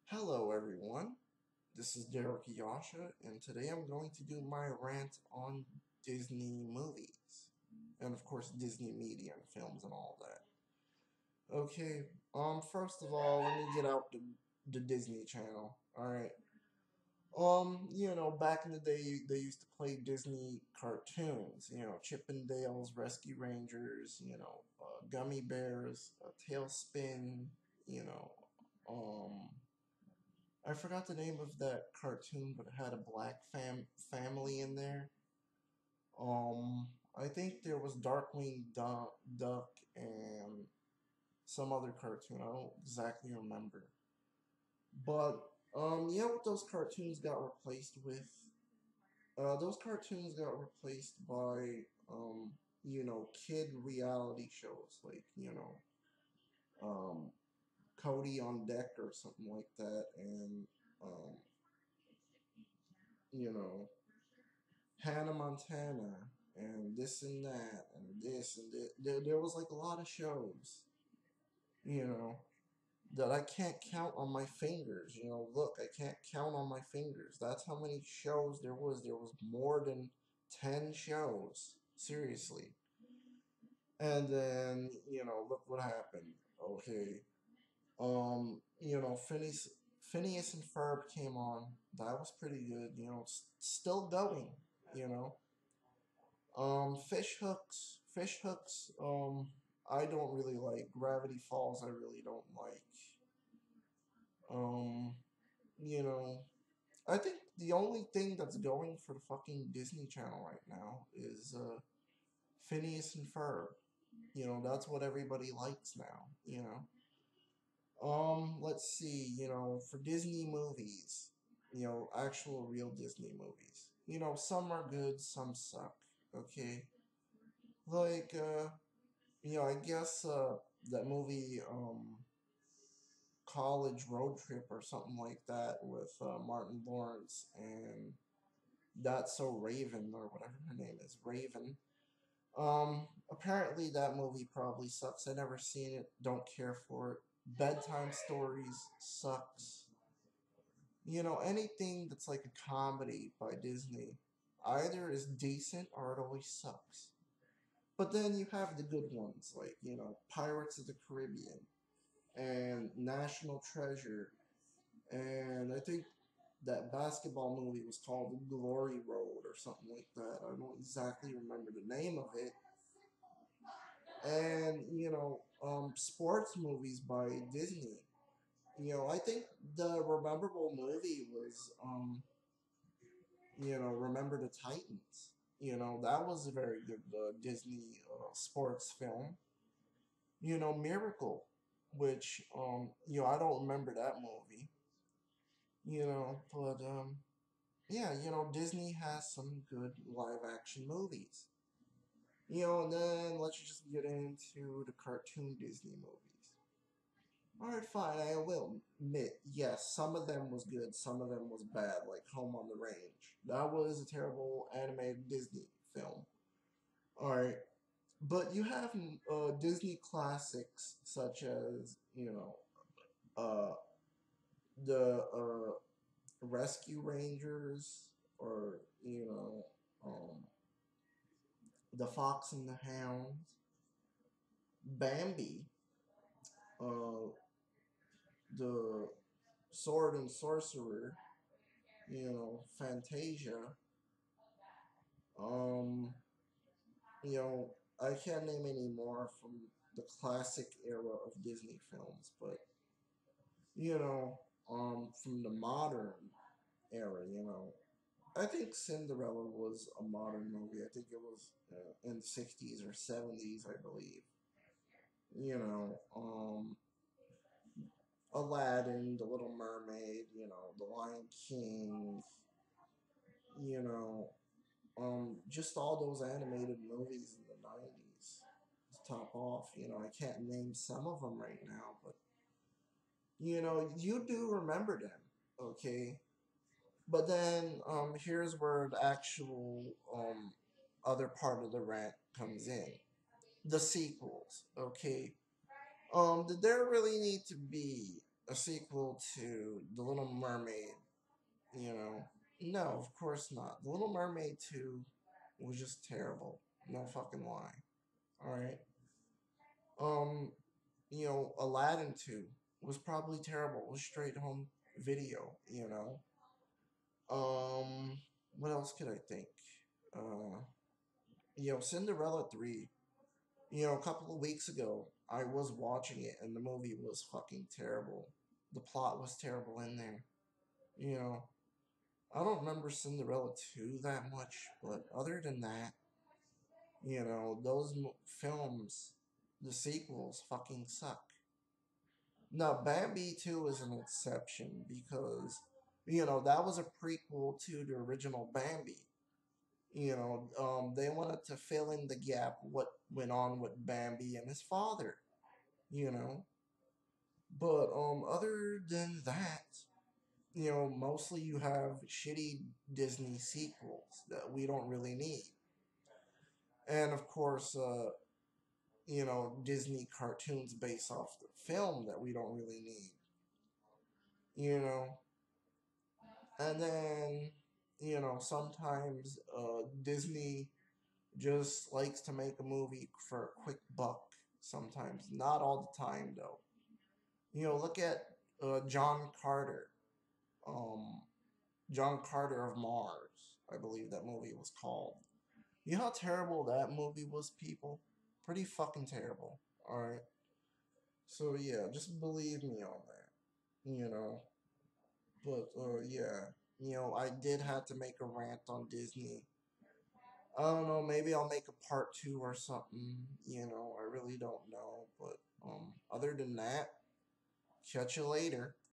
Hello, everyone. This is Derrick Yasha, and today I'm going to do my rant on Disney movies, and of course Disney media and films and all that. Okay. First of all, let me get out the Disney Channel. All right. Back in the day, they used to play Disney cartoons. Chippendales, Rescue Rangers. Gummy Bears, Tailspin. You know, um. I forgot the name of that cartoon, but it had a black family in there. I think there was Darkwing Duck and some other cartoon. I don't exactly remember. But what those cartoons got replaced with? Those cartoons got replaced by kid reality shows like um, Cody on Deck or something like that, and um, you know Hannah Montana and this and that and this and that. There was like a lot of shows, you know, that I can't count on my fingers. Look, I can't count on my fingers. That's how many shows there was. There was more than 10 shows. Seriously. And then, look what happened. Okay. Phineas and Ferb came on. That was pretty good. Still going, you know. Fish hooks, I don't really like. Gravity Falls, I really don't like. Um, you know, I think the only thing that's going for the fucking Disney Channel right now is, Phineas and Ferb. That's what everybody likes now. Let's see, for Disney movies, actual real Disney movies. Some are good, some suck, okay? Like, I guess that movie, College Road Trip or something like that with Martin Lawrence and That's So Raven or whatever her name is, Raven. Apparently that movie probably sucks. I never seen it. Don't care for it. Bedtime Stories sucks. Anything that's like a comedy by Disney either is decent or it always sucks. But then you have the good ones like Pirates of the Caribbean and National Treasure, and I think that basketball movie was called Glory Road or something like that. I don't exactly remember the name of it. And sports movies by Disney. I think the rememberable movie was Remember the Titans. That was a very good Disney sports film. Miracle, which I don't remember that movie. But yeah, Disney has some good live action movies. And then let's just get into the cartoon Disney movies. Alright, fine, I will admit, yes, some of them was good, some of them was bad, like Home on the Range. That was a terrible animated Disney film. Alright, but you have Disney classics such as, uh, the Rescue Rangers, or the Fox and the Hound, Bambi, uh, the Sword and Sorcerer, Fantasia. Um, I can't name any more from the classic era of Disney films, but from the modern era, I think Cinderella was a modern movie. I think it was in the 60s or 70s, I believe. Aladdin, The Little Mermaid, The Lion King, you know, just all those animated movies in the 90s to top off. I can't name some of them right now, but, you do remember them, okay? But then, here's where the actual, other part of the rant comes in. The sequels, okay? Did there really need to be a sequel to The Little Mermaid, you know. No, of course not. The Little Mermaid 2 was just terrible. No fucking lie. Alright? Um, Aladdin 2 was probably terrible. It was straight home video, you know. Um, what else could I think? Uh, Cinderella 3. A couple of weeks ago, I was watching it and the movie was fucking terrible. The plot was terrible in there. You know, I don't remember Cinderella 2 that much, but other than that, those films, the sequels fucking suck. Now, Bambi 2 is an exception because, that was a prequel to the original Bambi. They wanted to fill in the gap what went on with Bambi and his father, you know. But other than that, mostly you have shitty Disney sequels that we don't really need. And of course, Disney cartoons based off the film that we don't really need, you know. And then, sometimes Disney just likes to make a movie for a quick buck. Sometimes, not all the time though. Look at John Carter. Um, John Carter of Mars, I believe that movie was called. You know how terrible that movie was, people? Pretty fucking terrible. Alright? So yeah, just believe me on that. But yeah. I did have to make a rant on Disney. I don't know, maybe I'll make a part two or something. I really don't know. But other than that, catch you later.